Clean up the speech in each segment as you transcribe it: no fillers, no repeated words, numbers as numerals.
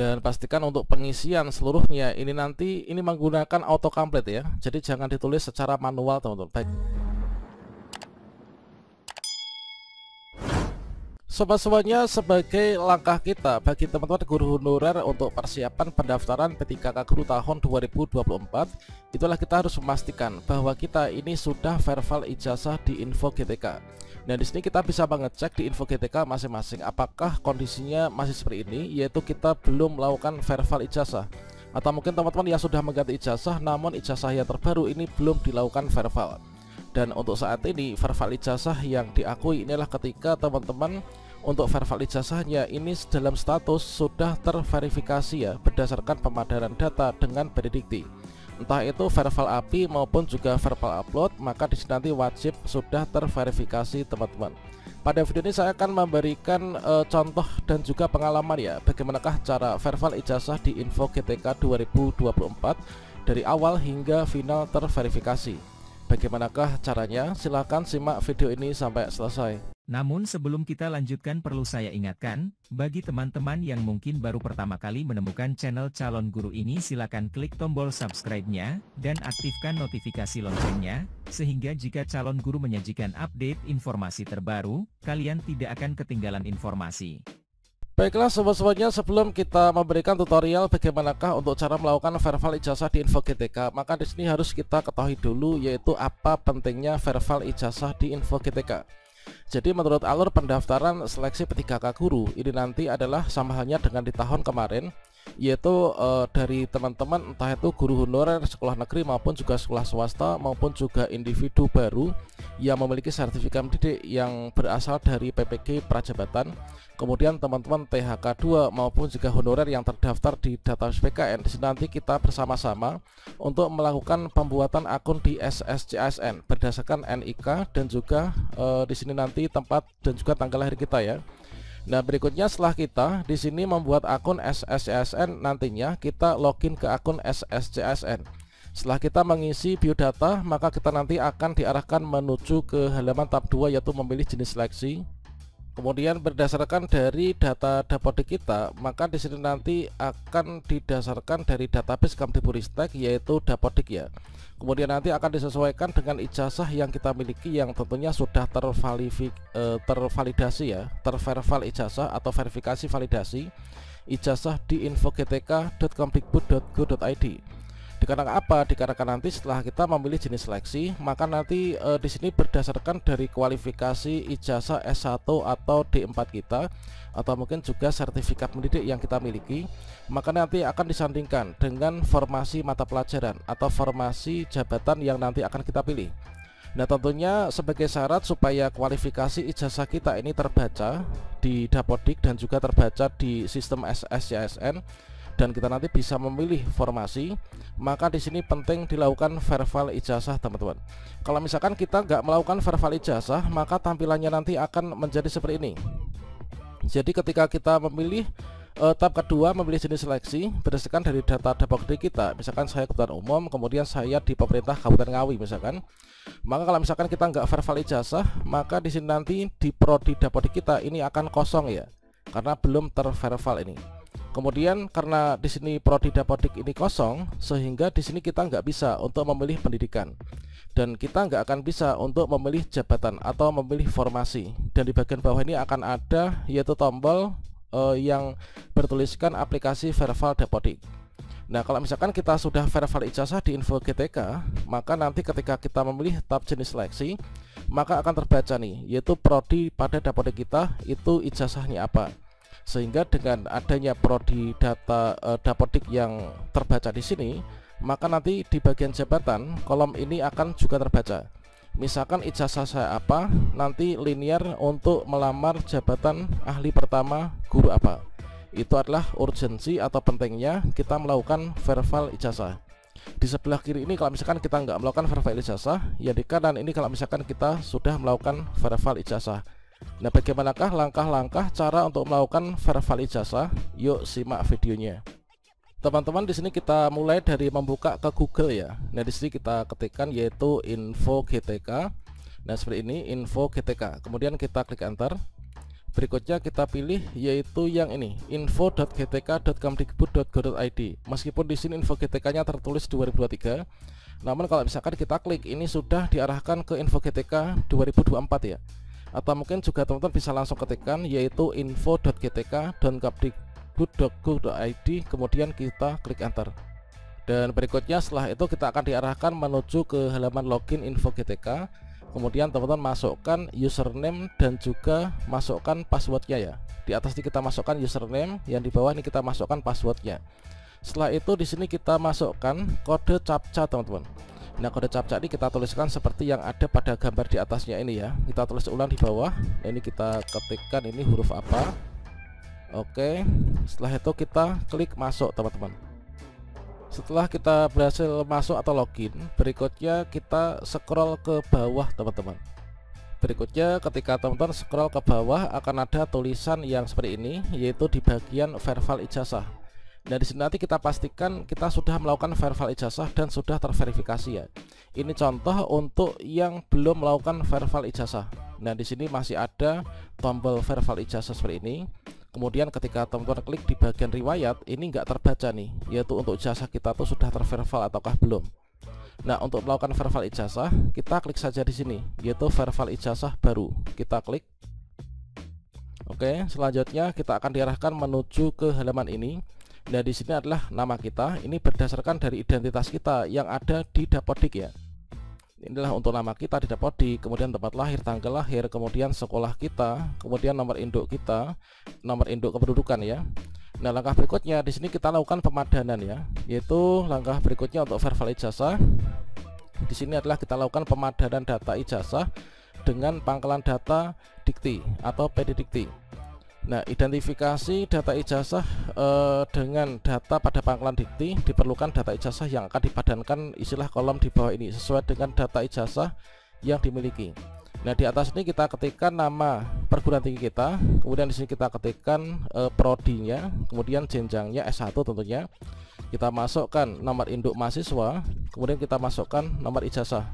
Dan pastikan untuk pengisian seluruhnya ini nanti menggunakan autocomplete ya. Jadi jangan ditulis secara manual teman-teman. Baik. Sobat semuanya, sebagai langkah kita bagi teman-teman guru honorer untuk persiapan pendaftaran P3K Guru tahun 2024, itulah kita harus memastikan bahwa kita ini sudah verval ijazah di Info GTK. Nah, di sini kita bisa mengecek di Info GTK masing-masing apakah kondisinya masih seperti ini, yaitu kita belum melakukan verval ijazah. Atau mungkin teman-teman yang sudah mengganti ijazah namun ijazah yang terbaru ini belum dilakukan verval. Dan untuk saat ini verval ijazah yang diakui inilah ketika teman-teman untuk verval ijazahnya ini dalam status sudah terverifikasi ya, berdasarkan pemadaran data dengan Benedikti. Entah itu verval API maupun juga verbal upload, maka di sini nanti wajib sudah terverifikasi teman-teman. Pada video ini saya akan memberikan contoh dan juga pengalaman ya, bagaimanakah cara verval ijazah di Info GTK 2024 dari awal hingga final terverifikasi. Bagaimanakah caranya? Silahkan simak video ini sampai selesai. Namun sebelum kita lanjutkan, perlu saya ingatkan, bagi teman-teman yang mungkin baru pertama kali menemukan channel Calon Guru ini, silakan klik tombol subscribe-nya, dan aktifkan notifikasi loncengnya, sehingga jika Calon Guru menyajikan update informasi terbaru, kalian tidak akan ketinggalan informasi. Baiklah sobat-sobatnya, sebelum kita memberikan tutorial bagaimanakah untuk cara melakukan verval ijazah di Info GTK, maka di sini harus kita ketahui dulu yaitu apa pentingnya verval ijazah di Info GTK. Jadi menurut alur pendaftaran seleksi P3K Guru ini nanti adalah sama halnya dengan di tahun kemarin, yaitu dari teman-teman entah itu guru honorer sekolah negeri maupun juga sekolah swasta maupun juga individu baru yang memiliki sertifikat mendidik yang berasal dari PPG Prajabatan. Kemudian teman-teman THK 2 maupun juga honorer yang terdaftar di database PKN. Di sini nanti kita bersama-sama untuk melakukan pembuatan akun di SSCASN berdasarkan NIK dan juga di sini nanti tempat dan juga tanggal lahir kita ya. Nah, berikutnya setelah kita di sini membuat akun SSCASN, nantinya kita login ke akun SSCASN. Setelah kita mengisi biodata, maka kita nanti akan diarahkan menuju ke halaman tab 2 yaitu memilih jenis seleksi. Kemudian berdasarkan dari data dapodik kita, maka di sini nanti akan didasarkan dari database Kemdikbudristek yaitu dapodik ya. Kemudian nanti akan disesuaikan dengan ijazah yang kita miliki yang tentunya sudah tervalidasi ya, terverval ijazah atau verifikasi validasi ijazah di infogtk.kemdikbud.go.id. Dikarenakan apa? Dikarenakan nanti setelah kita memilih jenis seleksi, maka nanti di sini berdasarkan dari kualifikasi ijazah S1 atau D4 kita, atau mungkin juga sertifikat mendidik yang kita miliki, maka nanti akan disandingkan dengan formasi mata pelajaran atau formasi jabatan yang nanti akan kita pilih. Nah, tentunya sebagai syarat supaya kualifikasi ijazah kita ini terbaca di dapodik dan juga terbaca di sistem SSCASN, dan kita nanti bisa memilih formasi, maka di sini penting dilakukan verval ijazah teman-teman. Kalau misalkan kita nggak melakukan verval ijazah, maka tampilannya nanti akan menjadi seperti ini. Jadi ketika kita memilih tab kedua, memilih jenis seleksi berdasarkan dari data dapodik kita, misalkan saya kebutuhan umum, kemudian saya di pemerintah Kabupaten Ngawi misalkan, maka kalau misalkan kita nggak verval ijazah, maka di sini nanti di prodi dapodik kita ini akan kosong ya, karena belum terverval ini. Kemudian karena di sini prodi dapodik ini kosong, sehingga di sini kita nggak bisa untuk memilih pendidikan, dan kita nggak akan bisa untuk memilih jabatan atau memilih formasi. Dan di bagian bawah ini akan ada yaitu tombol yang bertuliskan aplikasi verval dapodik. Nah, kalau misalkan kita sudah verval ijazah di Info GTK, maka nanti ketika kita memilih tab jenis seleksi, maka akan terbaca nih yaitu prodi pada dapodik kita itu ijazahnya apa. Sehingga dengan adanya prodi data dapodik yang terbaca di sini, maka nanti di bagian jabatan kolom ini akan juga terbaca. Misalkan ijazah saya apa, nanti linear untuk melamar jabatan ahli pertama guru apa. Itu adalah urgensi atau pentingnya kita melakukan verval ijazah. Di sebelah kiri ini kalau misalkan kita nggak melakukan verval ijazah, ya di kanan ini kalau misalkan kita sudah melakukan verval ijazah. Nah, bagaimanakah langkah-langkah cara untuk melakukan verval ijazah? Yuk simak videonya. Teman-teman, di sini kita mulai dari membuka ke Google ya. Nah, di sini kita ketikkan yaitu Info GTK. Nah, seperti ini Info GTK. Kemudian kita klik enter. Berikutnya kita pilih yaitu yang ini, info.gtk.kemdikbud.go.id. Meskipun di sini info GTK-nya tertulis 2023, namun kalau misalkan kita klik ini sudah diarahkan ke info GTK 2024 ya. Atau mungkin juga teman-teman bisa langsung ketikkan yaitu info.gtk.kemdikbud.go.id, kemudian kita klik enter. Dan berikutnya setelah itu kita akan diarahkan menuju ke halaman login info GTK. Kemudian teman-teman masukkan username dan juga masukkan passwordnya ya. Di atas ini kita masukkan username, yang di bawah ini kita masukkan passwordnya. Setelah itu di sini kita masukkan kode captcha teman-teman. Nah, kode captcha ini kita tuliskan seperti yang ada pada gambar di atasnya ini ya. Kita tulis ulang di bawah. Nah, ini kita ketikkan ini huruf apa. Oke, setelah itu kita klik masuk teman-teman. Setelah kita berhasil masuk atau login, berikutnya kita scroll ke bawah teman-teman. Berikutnya ketika teman-teman scroll ke bawah akan ada tulisan yang seperti ini, yaitu di bagian verifal ijazah. Nah, di sini nanti kita pastikan kita sudah melakukan verifal ijazah dan sudah terverifikasi ya. Ini contoh untuk yang belum melakukan verifal ijazah. Nah, di sini masih ada tombol verifal ijazah seperti ini. Kemudian ketika teman-teman klik di bagian riwayat, ini nggak terbaca nih, yaitu untuk ijazah kita tuh sudah terverifal ataukah belum. Nah, untuk melakukan verifal ijazah, kita klik saja di sini, yaitu verifal ijazah baru. Kita klik. Oke, selanjutnya kita akan diarahkan menuju ke halaman ini. Nah, di sini adalah nama kita. Ini berdasarkan dari identitas kita yang ada di Dapodik ya. Inilah untuk nama kita di Dapodik, kemudian tempat lahir, tanggal lahir, kemudian sekolah kita, kemudian nomor induk kita, nomor induk kependudukan ya. Nah, langkah berikutnya di sini kita lakukan pemadanan ya, yaitu langkah berikutnya untuk verifal ijazah. Di sini adalah kita lakukan pemadanan data ijazah dengan pangkalan data dikti atau PD Dikti. Nah, identifikasi data ijazah dengan data pada pangkalan dikti, diperlukan data ijazah yang akan dipadankan istilah kolom di bawah ini sesuai dengan data ijazah yang dimiliki. Nah, di atas ini kita ketikkan nama perguruan tinggi kita, kemudian di sini kita ketikkan prodinya, kemudian jenjangnya S1 tentunya. Kita masukkan nomor induk mahasiswa, kemudian kita masukkan nomor ijazah.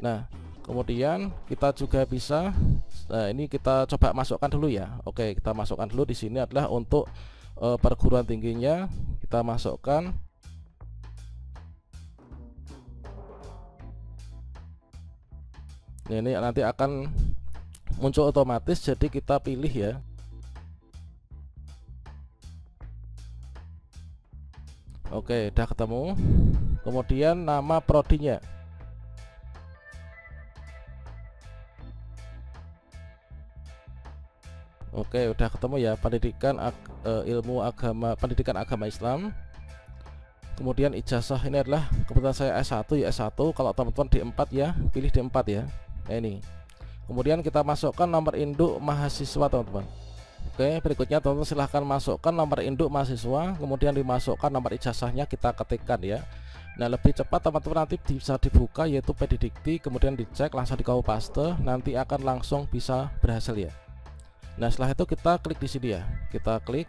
Nah, kemudian kita juga bisa, ini kita coba masukkan dulu ya. Oke, kita masukkan dulu. Di sini adalah untuk perguruan tingginya, kita masukkan. Nah, ini nanti akan muncul otomatis, jadi kita pilih ya. Oke, udah ketemu. Kemudian nama prodinya. Oke, udah ketemu ya, pendidikan ilmu agama, pendidikan agama Islam. Kemudian ijazah ini adalah kebetulan saya S1 ya, S1. Kalau teman-teman D4 ya, pilih D4 ya. Nah, ini. Kemudian kita masukkan nomor induk mahasiswa teman-teman. Oke, berikutnya teman-teman silahkan masukkan nomor induk mahasiswa, kemudian dimasukkan nomor ijazahnya, kita ketikkan ya. Nah, lebih cepat teman-teman nanti bisa dibuka yaitu PD Dikti, kemudian dicek langsung di copy paste, nanti akan langsung bisa berhasil ya. Nah, setelah itu kita klik di sini ya. Kita klik.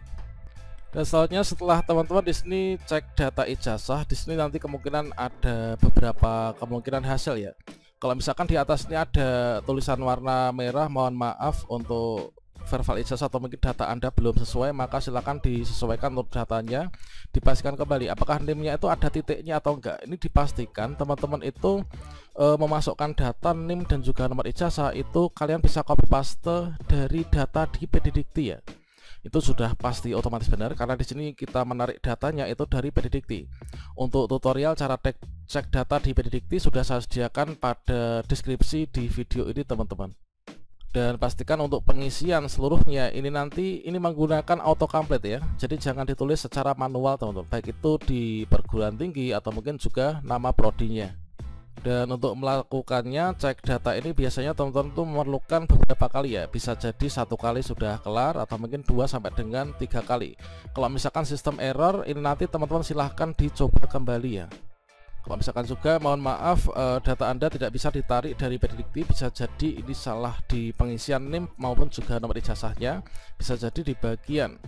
Dan selanjutnya setelah teman-teman di sini cek data ijazah, di sini nanti kemungkinan ada beberapa kemungkinan hasil ya. Kalau misalkan di atas ini ada tulisan warna merah, mohon maaf untuk verifal ijazah atau mungkin data Anda belum sesuai, maka silakan disesuaikan untuk datanya, dipastikan kembali apakah NIM-nya itu ada titiknya atau enggak. Ini dipastikan teman-teman itu memasukkan data NIM dan juga nomor ijazah itu kalian bisa copy paste dari data di PD Dikti ya. Itu sudah pasti otomatis benar karena di sini kita menarik datanya itu dari PD Dikti. Untuk tutorial cara cek data di PD Dikti sudah saya sediakan pada deskripsi di video ini teman-teman. Dan pastikan untuk pengisian seluruhnya ini nanti ini menggunakan autocomplete ya. Jadi jangan ditulis secara manual teman-teman, baik itu di perguruan tinggi atau mungkin juga nama prodinya. Dan untuk melakukannya cek data ini biasanya teman-teman tuh memerlukan beberapa kali ya. Bisa jadi satu kali sudah kelar atau mungkin 2 sampai dengan 3 kali. Kalau misalkan sistem error ini nanti teman-teman silahkan dicoba kembali ya. Kalau misalkan juga mohon maaf data Anda tidak bisa ditarik dari PD Dikti, bisa jadi ini salah di pengisian NIM maupun juga nomor ijazahnya, bisa jadi di bagian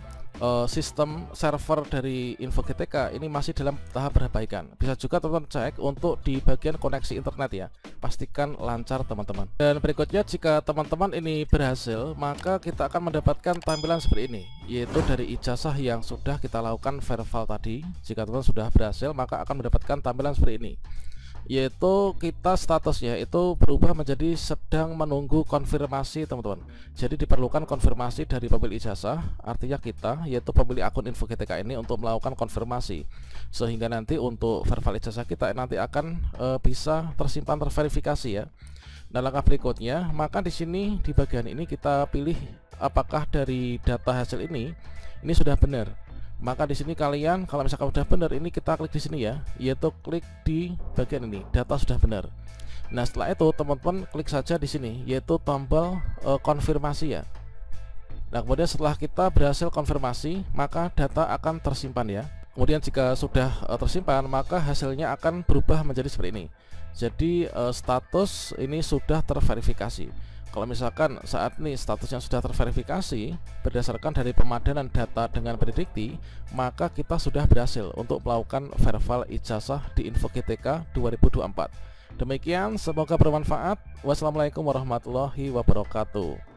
sistem server dari Info GTK ini masih dalam tahap perbaikan. Bisa juga teman-teman cek untuk di bagian koneksi internet ya, pastikan lancar teman-teman. Dan berikutnya, jika teman-teman ini berhasil, maka kita akan mendapatkan tampilan seperti ini, yaitu dari ijazah yang sudah kita lakukan verifal tadi. Jika teman-teman sudah berhasil, maka akan mendapatkan tampilan seperti ini, yaitu kita statusnya itu berubah menjadi sedang menunggu konfirmasi teman-teman. Jadi diperlukan konfirmasi dari pemilik ijazah, artinya kita, yaitu pemilik akun Info GTK ini, untuk melakukan konfirmasi, sehingga nanti untuk verifal ijazah kita nanti akan bisa tersimpan terverifikasi ya. Nah, langkah berikutnya, maka di sini di bagian ini kita pilih apakah dari data hasil ini sudah benar. Maka di sini kalian kalau misalkan udah benar, ini kita klik di sini ya, yaitu klik di bagian ini, data sudah benar. Nah, setelah itu teman-teman klik saja di sini, yaitu tombol konfirmasi ya. Nah, kemudian setelah kita berhasil konfirmasi, maka data akan tersimpan ya. Kemudian jika sudah tersimpan, maka hasilnya akan berubah menjadi seperti ini. Jadi status ini sudah terverifikasi. Kalau misalkan saat ini statusnya sudah terverifikasi berdasarkan dari pemadanan data dengan predikti, maka kita sudah berhasil untuk melakukan verifal ijazah di Info GTK 2024. Demikian, semoga bermanfaat. Wassalamualaikum warahmatullahi wabarakatuh.